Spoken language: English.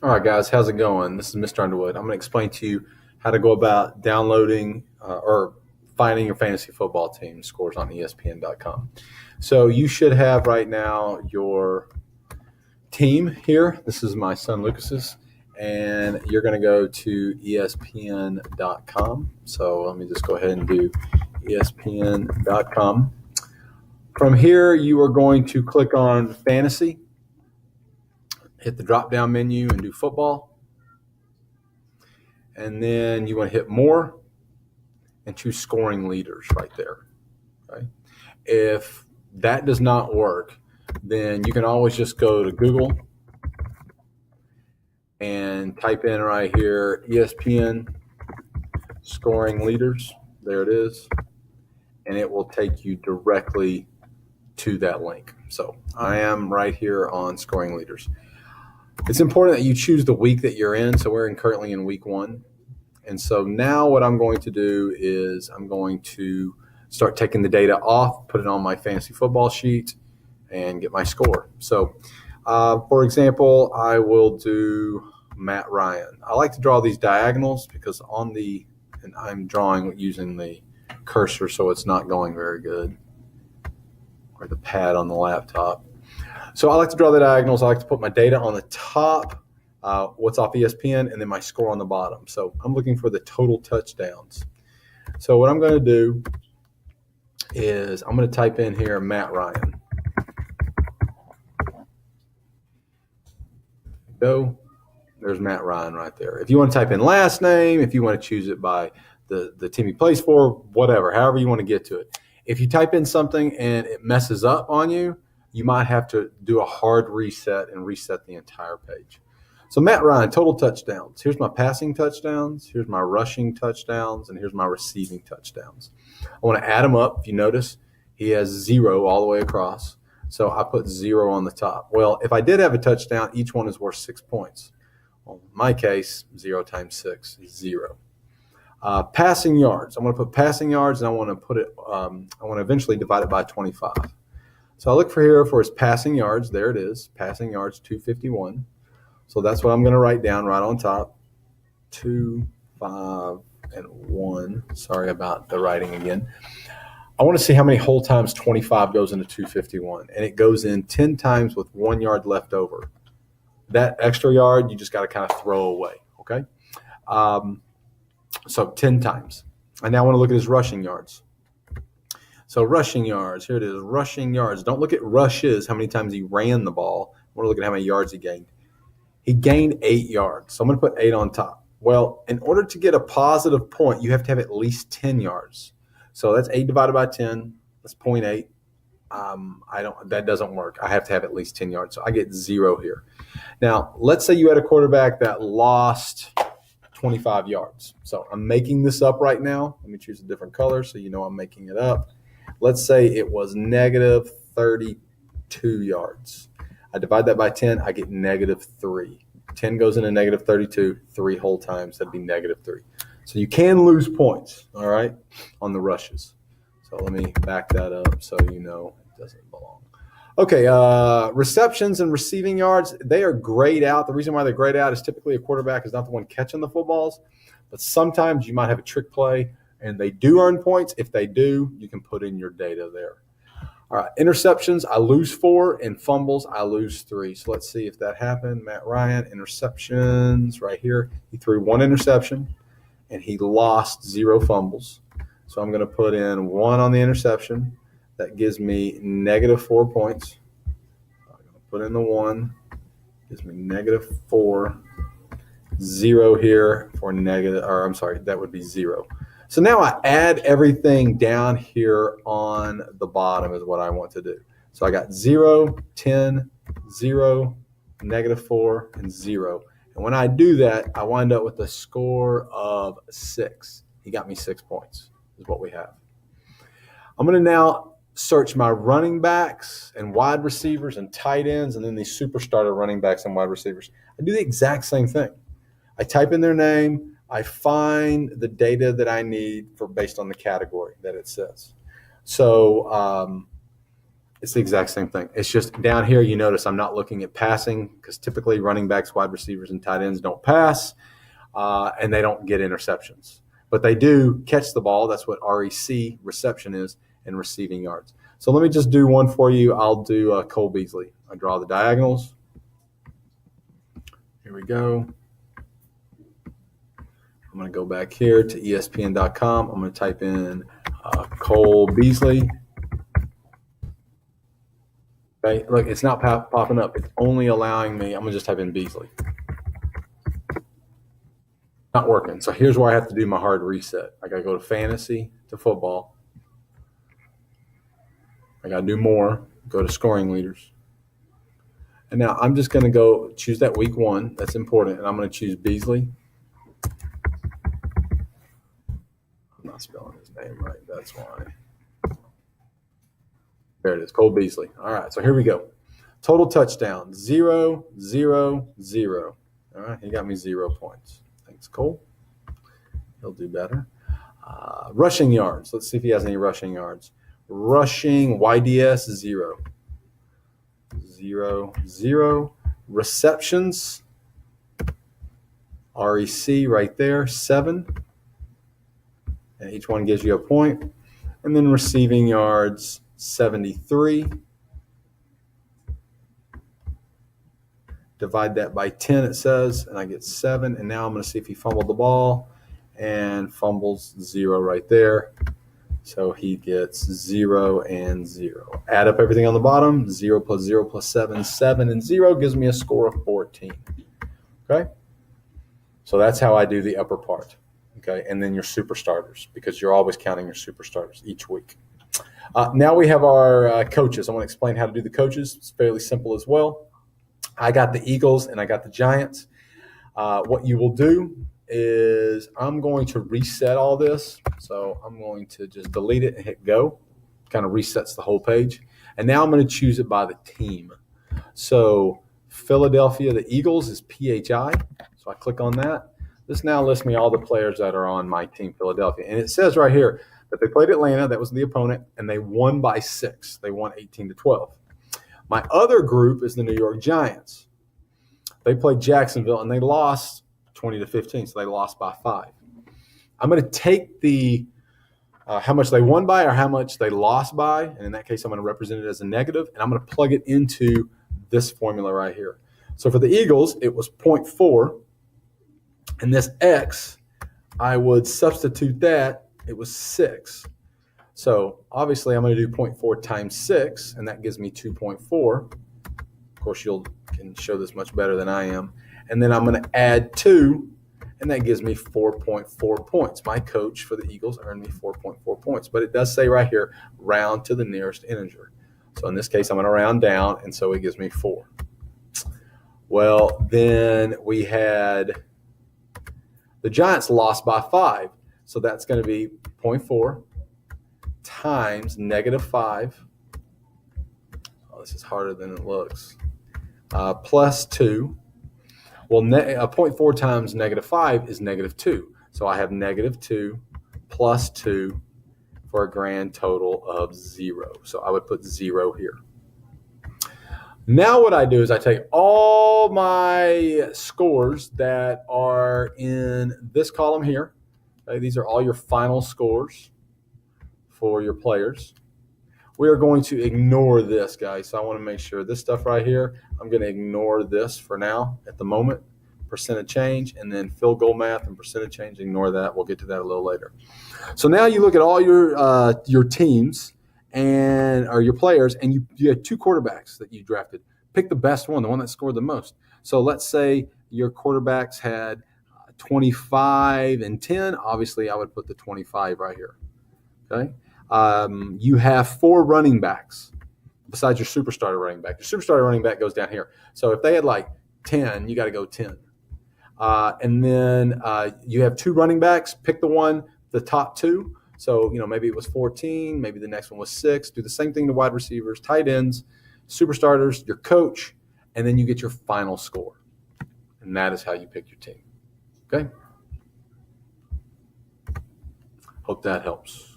All right, guys, how's it going? This is Mr. Underwood. I'm going to explain to you how to go about downloading or finding your fantasy football team scores on ESPN.com. So you should have right now your team here. This is my son Lucas's, and you're going to go to ESPN.com. So let me just go ahead and do ESPN.com. From here, you are going to click on fantasy, hit the drop down menu, and do football. And then you want to hit more and choose scoring leaders right there. Okay? If that does not work, then you can always just go to Google and type in right here ESPN scoring leaders. There it is. And it will take you directly to that link. So I am right here on scoring leaders. It's important that you choose the week that you're in. So we're currently in week 1. And so now what I'm going to do is I'm going to start taking the data off, put it on my fantasy football sheet, and get my score. So, for example, I will do Matt Ryan. I like to draw these diagonals because and I'm drawing using the cursor, so it's not going very good, or the pad on the laptop. So I like to draw the diagonals. I like to put my data on the top, what's off ESPN, and then my score on the bottom. So I'm looking for the total touchdowns. So what I'm going to do is I'm going to type in here Matt Ryan. Go. There's Matt Ryan right there. If you want to type in last name, if you want to choose it by the team he plays for, whatever, however you want to get to it. If you type in something and it messes up on you, you might have to do a hard reset and reset the entire page. So Matt Ryan, total touchdowns. Here's my passing touchdowns. Here's my rushing touchdowns. And here's my receiving touchdowns. I want to add them up. If you notice, he has 0 all the way across. So I put 0 on the top. Well, if I did have a touchdown, each one is worth 6 points. Well, in my case, 0 times 6 is 0. Passing yards. I'm going to put passing yards, and I want to put it. I want to eventually divide it by 25. So I look for here for his passing yards. There it is, passing yards 251. So that's what I'm going to write down right on top. 2, 5, and 1. Sorry about the writing again. I want to see how many whole times 25 goes into 251, and it goes in 10 times with 1 yard left over. That extra yard you just got to kind of throw away. Okay. So 10 times. I now want to look at his rushing yards. So rushing yards, here it is, rushing yards. Don't look at rushes, how many times he ran the ball. I want to look at how many yards he gained. He gained 8 yards. So I'm going to put 8 on top. Well, in order to get a positive point, you have to have at least 10 yards. So that's 8 divided by 10. That's 0.8. That doesn't work. I have to have at least 10 yards. So I get 0 here. Now, let's say you had a quarterback that lost 25 yards. So I'm making this up right now. Let me choose a different color so you know I'm making it up. Let's say it was negative 32 yards. I divide that by 10, I get negative 3. 10 goes into negative 32, 3 whole times, that'd be negative 3. So you can lose points, all right, on the rushes. So let me back that up so you know it doesn't belong. Okay, receptions and receiving yards, they are grayed out. The reason why they're grayed out is typically a quarterback is not the one catching the footballs, but sometimes you might have a trick play, and they do earn points. If they do, you can put in your data there. All right, interceptions, I lose 4, and fumbles, I lose 3. So let's see if that happened. Matt Ryan, interceptions right here. He threw 1 interception, and he lost 0 fumbles. So I'm going to put in 1 on the interception. That gives me negative 4 points. I'm going to put in the 1. Gives me negative 4. 0 here for negative, or I'm sorry, that would be 0. So now I add everything down here on the bottom is what I want to do. So I got 0, 10, 0, negative 4, and 0. And when I do that, I wind up with a score of 6. He got me 6 points is what we have. I'm going to now search my running backs and wide receivers and tight ends and then these super starter running backs and wide receivers. I do the exact same thing. I type in their name. I find the data that I need based on the category that it says. So It's the exact same thing. It's just down here, you notice I'm not looking at passing because typically running backs, wide receivers, and tight ends don't pass, and they don't get interceptions. But they do catch the ball. That's what REC, reception, is, and receiving yards. So let me just do one for you. I'll do Cole Beasley. I draw the diagonals. Here we go. I'm going to go back here to ESPN.com. I'm going to type in Cole Beasley. Okay, look, it's not popping up. It's only allowing me. I'm going to just type in Beasley. Not working. So here's where I have to do my hard reset. I got to go to fantasy, to football. I got to do more, go to scoring leaders. And now I'm just going to go choose that week 1. That's important. And I'm going to choose Beasley. I'm not spelling his name right. That's why. There it is, Cole Beasley. All right, so here we go. Total touchdowns, 0, 0, 0. All right, he got me 0 points. Thanks, Cole. He'll do better. Rushing yards. Let's see if he has any rushing yards. Rushing, YDS, 0. 0, 0. Receptions, REC right there, 7. And each one gives you a point. And then receiving yards, 73. Divide that by 10, it says, and I get 7. And now I'm going to see if he fumbled the ball, and fumbles, 0 right there. So he gets 0 and 0. Add up everything on the bottom, 0 plus 0 plus 7, 7 and 0 gives me a score of 14. Okay? So that's how I do the upper part. Okay? And then your super starters, because you're always counting your super starters each week. Now we have our coaches. I want to explain how to do the coaches. It's fairly simple as well. I got the Eagles and I got the Giants. What you will do is I'm going to reset all this. So I'm going to just delete it and hit go. Kind of resets the whole page. And now I'm going to choose it by the team. So Philadelphia, the Eagles is PHI. So I click on that. This now lists me all the players that are on my team, Philadelphia. And it says right here that they played Atlanta. That was the opponent. And they won by 6. They won 18-12. My other group is the New York Giants. They played Jacksonville and they lost 20-15, so they lost by 5. I'm going to take the how much they won by or how much they lost by, and in that case, I'm going to represent it as a negative, and I'm going to plug it into this formula right here. So for the Eagles, it was 0.4, and this X, I would substitute that, it was 6. So obviously, I'm going to do 0.4 times 6, and that gives me 2.4. Of course, you can show this much better than I am. And then I'm going to add 2, and that gives me 4.4 points. My coach for the Eagles earned me 4.4 points. But it does say right here, round to the nearest integer. So in this case, I'm going to round down, and so it gives me 4. Well, then we had the Giants lost by 5. So that's going to be 0.4 times -5. Oh, this is harder than it looks. Plus 2. Well, 0.4 times -5 is -2. So I have -2 plus 2 for a grand total of 0. So I would put 0 here. Now what I do is I take all my scores that are in this column here. Okay, these are all your final scores for your players. We are going to ignore this, guys. So I want to make sure this stuff right here, I'm going to ignore this for now at the moment. Percent of change, and then field goal math and percent of change, ignore that. We'll get to that a little later. So now you look at all your teams or your players, and you had 2 quarterbacks that you drafted. Pick the best one, the one that scored the most. So let's say your quarterbacks had 25 and 10. Obviously, I would put the 25 right here. Okay. You have 4 running backs besides your superstar running back. Your superstar running back goes down here. So if they had like 10, you got to go 10. And then you have 2 running backs. Pick the top 2. So, maybe it was 14. Maybe the next one was 6. Do the same thing to wide receivers, tight ends, super starters, your coach, and then you get your final score. And that is how you pick your team. Okay? Hope that helps.